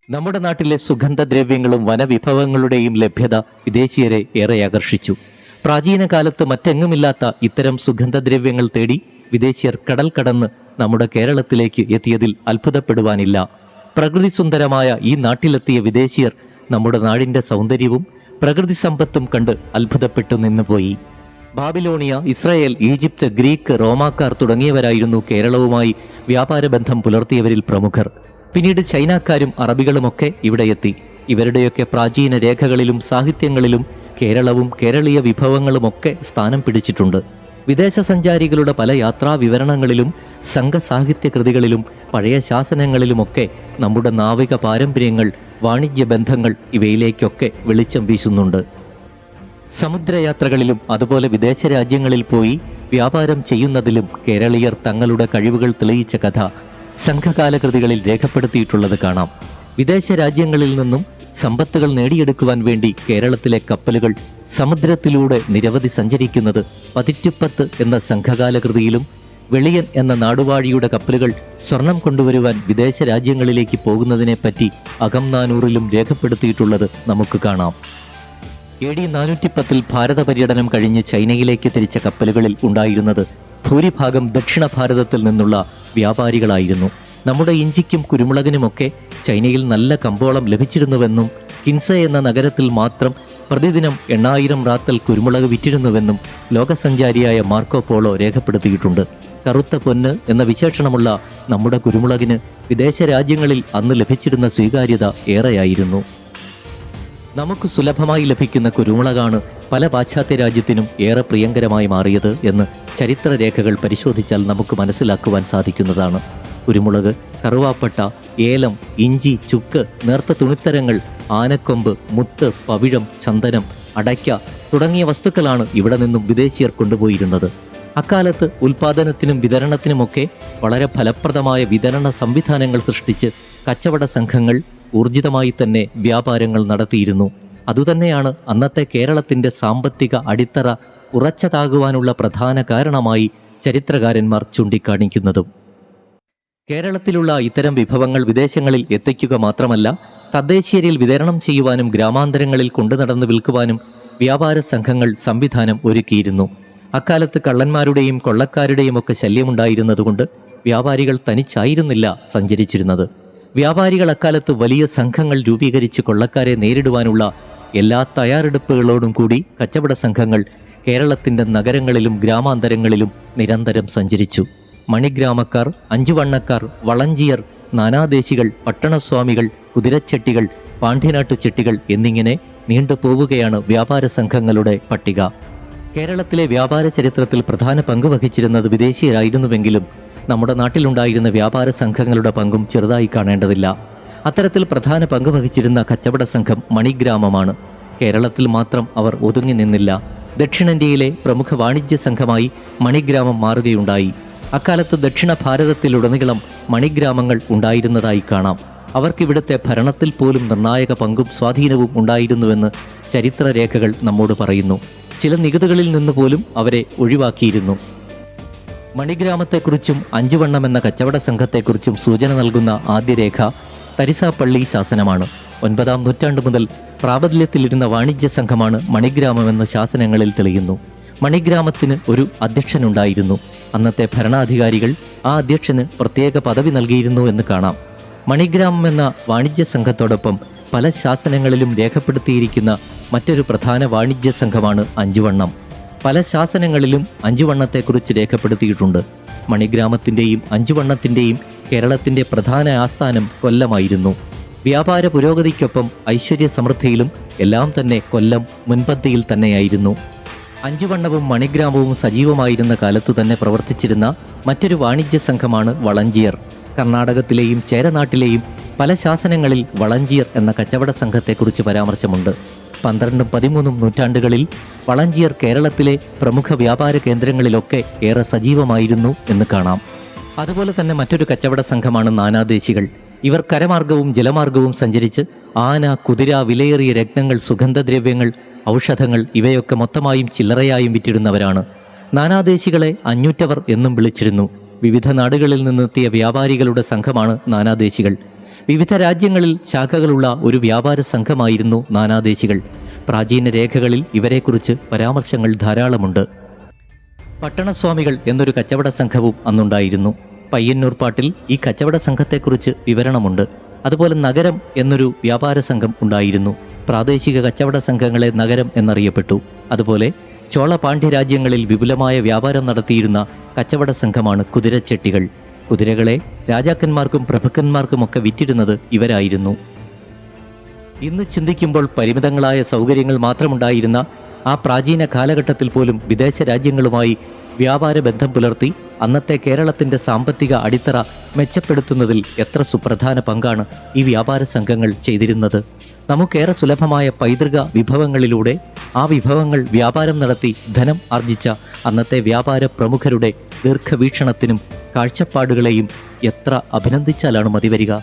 നമ്മുടെ നാട്ടിലെ സുഗന്ധദ്രവ്യങ്ങളും വനവിഭവങ്ങളുടെയും ലഭ്യത വിദേശീയരെ ഏറെ ആകർഷിച്ചു. പ്രാചീന കാലത്ത് മറ്റെങ്ങുമില്ലാത്ത ഇത്തരം സുഗന്ധദ്രവ്യങ്ങൾ തേടി വിദേശീയർ കടൽ കടന്ന് നമ്മുടെ കേരളത്തിലേക്ക് എത്തിയതിൽ അത്ഭുതപ്പെടുവാനില്ല. പ്രകൃതി സുന്ദരമായ ഈ നാട്ടിലെത്തിയ വിദേശീയർ നമ്മുടെ നാടിൻ്റെ സൗന്ദര്യവും പ്രകൃതി സമ്പത്തും കണ്ട് അത്ഭുതപ്പെട്ടു നിന്നുപോയി. ബാബിലോണിയ, ഇസ്രായേൽ, ഈജിപ്ത്, ഗ്രീക്ക്, റോമാക്കാർ തുടങ്ങിയവരായിരുന്നു കേരളവുമായി വ്യാപാര ബന്ധം പുലർത്തിയവരിൽ പ്രമുഖർ. പിന്നീട് ചൈനക്കാരും അറബികളുമൊക്കെ ഇവിടെ എത്തി. ഇവരുടെയൊക്കെ പ്രാചീന രേഖകളിലും സാഹിത്യങ്ങളിലും കേരളവും കേരളീയ വിഭവങ്ങളുമൊക്കെ സ്ഥാനം പിടിച്ചിട്ടുണ്ട്. വിദേശ സഞ്ചാരികളുടെ പല യാത്രാ വിവരണങ്ങളിലും സംഘസാഹിത്യ കൃതികളിലും പഴയ ശാസനങ്ങളിലുമൊക്കെ നമ്മുടെ നാവിക പാരമ്പര്യങ്ങൾ, വാണിജ്യ ബന്ധങ്ങൾ ഇവയിലേക്കൊക്കെ വെളിച്ചം വീശുന്നുണ്ട്. സമുദ്രയാത്രകളിലും അതുപോലെ വിദേശ രാജ്യങ്ങളിൽ പോയി വ്യാപാരം ചെയ്യുന്നതിലും കേരളീയർ തങ്ങളുടെ കഴിവുകൾ തെളിയിച്ച കഥ സംഘകാല കൃതികളിൽ രേഖപ്പെടുത്തിയിട്ടുള്ളത് കാണാം. വിദേശ രാജ്യങ്ങളിൽ നിന്നും സമ്പത്തുകൾ നേടിയെടുക്കുവാൻ വേണ്ടി കേരളത്തിലെ കപ്പലുകൾ സമുദ്രത്തിലൂടെ നിരവധി സഞ്ചരിക്കുന്നത് പതിറ്റുപ്പത്ത് എന്ന സംഘകാല കൃതിയിലും, വെളിയൻ എന്ന നാടുവാഴിയുടെ കപ്പലുകൾ സ്വർണം കൊണ്ടുവരുവാൻ വിദേശ രാജ്യങ്ങളിലേക്ക് പോകുന്നതിനെപ്പറ്റി അകംനാനൂറിലും രേഖപ്പെടുത്തിയിട്ടുള്ളത് നമുക്ക് കാണാം. AD 410 ഭാരത പര്യടനം കഴിഞ്ഞ് ചൈനയിലേക്ക് തിരിച്ച കപ്പലുകളിൽ ഉണ്ടായിരുന്നത് ഭൂരിഭാഗം ദക്ഷിണ ഭാരതത്തിൽ നിന്നുള്ള വ്യാപാരികളായിരുന്നു. നമ്മുടെ ഇഞ്ചിക്കും കുരുമുളകിനുമൊക്കെ ചൈനയിൽ നല്ല കമ്പോളം ലഭിച്ചിരുന്നുവെന്നും കിൻസ എന്ന നഗരത്തിൽ മാത്രം പ്രതിദിനം 8000 റാത്തൽ കുരുമുളക് വിറ്റിരുന്നുവെന്നും ലോകസഞ്ചാരിയായ മാർക്കോ പോളോ രേഖപ്പെടുത്തിയിട്ടുണ്ട്. കറുത്ത പൊന്ന് എന്ന വിശേഷണമുള്ള നമ്മുടെ കുരുമുളകിന് വിദേശ രാജ്യങ്ങളിൽ അന്ന് ലഭിച്ചിരുന്ന സ്വീകാര്യത ഏറെയായിരുന്നു. നമുക്ക് സുലഭമായി ലഭിക്കുന്ന കുരുമുളകാണ് പല പാശ്ചാത്യ രാജ്യത്തിനും ഏറെ പ്രിയങ്കരമായി മാറിയത് എന്ന് ചരിത്രരേഖകൾ പരിശോധിച്ചാൽ നമുക്ക് മനസ്സിലാക്കുവാൻ സാധിക്കുന്നതാണ്. കുരുമുളക്, കറുവാപ്പട്ട, ഏലം, ഇഞ്ചി, ചുക്ക്, നേർത്ത തുണിത്തരങ്ങൾ, ആനക്കൊമ്പ്, മുത്ത്, പവിഴം, ചന്ദനം, അടയ്ക്ക തുടങ്ങിയ വസ്തുക്കളാണ് ഇവിടെ നിന്നും വിദേശീയർ കൊണ്ടുപോയിരുന്നത്. അക്കാലത്ത് ഉൽപാദനത്തിനും വിതരണത്തിനുമൊക്കെ വളരെ ഫലപ്രദമായ വിതരണ സംവിധാനങ്ങൾ സൃഷ്ടിച്ച് കച്ചവട സംഘങ്ങൾ ഊർജിതമായി തന്നെ വ്യാപാരങ്ങൾ നടത്തിയിരുന്നു. അതുതന്നെയാണ് അന്നത്തെ കേരളത്തിൻ്റെ സാമ്പത്തിക അടിത്തറ ഉറച്ചതാകുവാനുള്ള പ്രധാന കാരണമായി ചരിത്രകാരന്മാർ ചൂണ്ടിക്കാണിക്കുന്നതും. കേരളത്തിലുള്ള ഇത്തരം വിഭവങ്ങൾ വിദേശങ്ങളിൽ എത്തിക്കുക മാത്രമല്ല, തദ്ദേശീയരിൽ വിതരണം ചെയ്യുവാനും ഗ്രാമാന്തരങ്ങളിൽ കൊണ്ടുനടന്ന് വിൽക്കുവാനും വ്യാപാര സംഘങ്ങൾ സംവിധാനം ഒരുക്കിയിരുന്നു. അക്കാലത്ത് കള്ളന്മാരുടെയും കൊള്ളക്കാരുടെയും ഒക്കെ ശല്യമുണ്ടായിരുന്നതുകൊണ്ട് വ്യാപാരികൾ തനിച്ചായിരുന്നില്ല സഞ്ചരിച്ചിരുന്നത്. വ്യാപാരികൾ അക്കാലത്ത് വലിയ സംഘങ്ങൾ രൂപീകരിച്ച് കൊള്ളക്കാരെ നേരിടുവാനുള്ള എല്ലാ തയ്യാറെടുപ്പുകളോടും കൂടി കച്ചവട സംഘങ്ങൾ കേരളത്തിൻ്റെ നഗരങ്ങളിലും ഗ്രാമാന്തരങ്ങളിലും നിരന്തരം സഞ്ചരിച്ചു. മണിഗ്രാമക്കാർ, അഞ്ചുവണ്ണക്കാർ, വളഞ്ചിയർ, നാനാദേശികൾ, പട്ടണസ്വാമികൾ, കുതിരച്ചെട്ടികൾ, പാണ്ഡ്യനാട്ടുചെട്ടികൾ എന്നിങ്ങനെ നീണ്ടുപോവുകയാണ് വ്യാപാര സംഘങ്ങളുടെ പട്ടിക. കേരളത്തിലെ വ്യാപാര ചരിത്രത്തിൽ പ്രധാന പങ്ക് വഹിച്ചിരുന്നത് വിദേശീയരായിരുന്നുവെങ്കിലും നമ്മുടെ നാട്ടിലുണ്ടായിരുന്ന വ്യാപാര സംഘങ്ങളുടെ പങ്കും ചെറുതായി കാണേണ്ടതില്ല. അത്തരത്തിൽ പ്രധാന പങ്ക് വഹിച്ചിരുന്ന കച്ചവട സംഘം മണിഗ്രാമമാണ്. കേരളത്തിൽ മാത്രം അവർ ഒതുങ്ങി നിന്നില്ല. ദക്ഷിണേന്ത്യയിലെ പ്രമുഖ വാണിജ്യ സംഘമായി മണിഗ്രാമം മാറുകയുണ്ടായി. അക്കാലത്ത് ദക്ഷിണ ഭാരതത്തിലുടനീളം മണിഗ്രാമങ്ങൾ ഉണ്ടായിരുന്നതായി കാണാം. അവർക്കിവിടുത്തെ ഭരണത്തിൽ പോലും നിർണായക പങ്കും സ്വാധീനവും ഉണ്ടായിരുന്നുവെന്ന് ചരിത്രരേഖകൾ നമ്മോട് പറയുന്നു. ചില നികുതികളിൽ നിന്ന് പോലും അവരെ ഒഴിവാക്കിയിരുന്നു. മണിഗ്രാമത്തെക്കുറിച്ചും അഞ്ചുവണ്ണം എന്ന കച്ചവട സംഘത്തെക്കുറിച്ചും സൂചന നൽകുന്ന ആദ്യ രേഖ തരിസാപ്പള്ളി ശാസനമാണ്. 9-ാം നൂറ്റാണ്ട് മുതൽ പ്രാബല്യത്തിലിരുന്ന വാണിജ്യ സംഘമാണ് മണിഗ്രാമമെന്ന് ശാസനങ്ങളിൽ തെളിയുന്നു. മണിഗ്രാമത്തിന് ഒരു അധ്യക്ഷനുണ്ടായിരുന്നു. അന്നത്തെ ഭരണാധികാരികൾ ആ അധ്യക്ഷന് പ്രത്യേക പദവി നൽകിയിരുന്നു എന്ന് കാണാം. മണിഗ്രാമം എന്ന വാണിജ്യ സംഘത്തോടൊപ്പം പല ശാസനങ്ങളിലും രേഖപ്പെടുത്തിയിരിക്കുന്ന മറ്റൊരു പ്രധാന വാണിജ്യ സംഘമാണ് അഞ്ചുവണ്ണം. പല ശാസനങ്ങളിലും അഞ്ചുവണ്ണത്തെക്കുറിച്ച് രേഖപ്പെടുത്തിയിട്ടുണ്ട്. മണിഗ്രാമത്തിൻ്റെയും അഞ്ചുവണ്ണത്തിൻ്റെയും കേരളത്തിൻ്റെ പ്രധാന ആസ്ഥാനം കൊല്ലമായിരുന്നു. വ്യാപാര പുരോഗതിക്കൊപ്പം ഐശ്വര്യ സമൃദ്ധിയിലും എല്ലാം തന്നെ കൊല്ലം മുൻപന്തിയിൽ തന്നെയായിരുന്നു. അഞ്ചുവണ്ണവും മണിഗ്രാമവും സജീവമായിരുന്ന കാലത്തു തന്നെ പ്രവർത്തിച്ചിരുന്ന മറ്റൊരു വാണിജ്യ സംഘമാണ് വളഞ്ചിയർ. കർണാടകത്തിലെയും ചേരനാട്ടിലെയും പല ശാസനങ്ങളിൽ വളഞ്ചിയർ എന്ന കച്ചവട സംഘത്തെക്കുറിച്ച് പരാമർശമുണ്ട്. 12-13 നൂറ്റാണ്ടുകളിൽ വളഞ്ചിയർ കേരളത്തിലെ പ്രമുഖ വ്യാപാര കേന്ദ്രങ്ങളിലൊക്കെ ഏറെ സജീവമായിരുന്നു എന്ന് കാണാം. അതുപോലെ തന്നെ മറ്റൊരു കച്ചവട സംഘമാണ് നാനാദേശികൾ. ഇവർ കരമാർഗവും ജലമാർഗവും സഞ്ചരിച്ച് ആന, കുതിര, വിലയേറിയ രത്നങ്ങൾ, സുഗന്ധദ്രവ്യങ്ങൾ, ഔഷധങ്ങൾ ഇവയൊക്കെ മൊത്തമായും ചില്ലറയായും വിറ്റിടുന്നവരാണ്. നാനാദേശികളെ അഞ്ഞൂറ്റവർ എന്നും വിളിച്ചിരുന്നു. വിവിധ നാടുകളിൽ നിന്നെത്തിയ വ്യാപാരികളുടെ സംഘമാണ് നാനാദേശികൾ. വിവിധ രാജ്യങ്ങളിൽ ശാഖകളുള്ള ഒരു വ്യാപാര സംഘമായിരുന്നു നാനാദേശികൾ. പ്രാചീന രേഖകളിൽ ഇവരെക്കുറിച്ച് പരാമർശങ്ങൾ ധാരാളമുണ്ട്. പട്ടണസ്വാമികൾ എന്നൊരു കച്ചവട സംഘവും അന്നുണ്ടായിരുന്നു. പയ്യന്നൂർ പാട്ടിൽ ഈ കച്ചവട സംഘത്തെക്കുറിച്ച് വിവരണമുണ്ട്. അതുപോലെ നഗരം എന്നൊരു വ്യാപാര സംഘം ഉണ്ടായിരുന്നു. പ്രാദേശിക കച്ചവട സംഘങ്ങളെ നഗരം എന്നറിയപ്പെട്ടു. അതുപോലെ ചോള പാണ്ഡ്യ രാജ്യങ്ങളിൽ വിപുലമായ വ്യാപാരം നടത്തിയിരുന്ന കച്ചവട സംഘമാണ് കുതിരച്ചെട്ടികൾ. കുതിരകളെ രാജാക്കന്മാർക്കും പ്രഭുക്കന്മാർക്കുമൊക്കെ വിറ്റിരുന്നത് ഇവരായിരുന്നു. ഇന്ന് ചിന്തിക്കുമ്പോൾ പരിമിതങ്ങളായ സൗകര്യങ്ങൾ മാത്രമുണ്ടായിരുന്ന ആ പ്രാചീന കാലഘട്ടത്തിൽ പോലും വിദേശ രാജ്യങ്ങളുമായി വ്യാപാര ബന്ധം പുലർത്തി അന്നത്തെ കേരളത്തിൻ്റെ സാമ്പത്തിക അടിത്തറ മെച്ചപ്പെടുത്തുന്നതിൽ എത്ര സുപ്രധാന പങ്കാണ് ഈ വ്യാപാര സംഘങ്ങൾ ചെയ്തിരുന്നത്. നമുക്കേറെ സുലഭമായ പൈതൃക വിഭവങ്ങളിലൂടെ ആ വിഭവങ്ങൾ വ്യാപാരം നടത്തി ധനം ആർജിച്ച അന്നത്തെ വ്യാപാര പ്രമുഖരുടെ ദീർഘവീക്ഷണത്തിനും കാഴ്ചപ്പാടുകളെയും എത്ര അഭിനന്ദിച്ചാലാണ് മതിവരിക.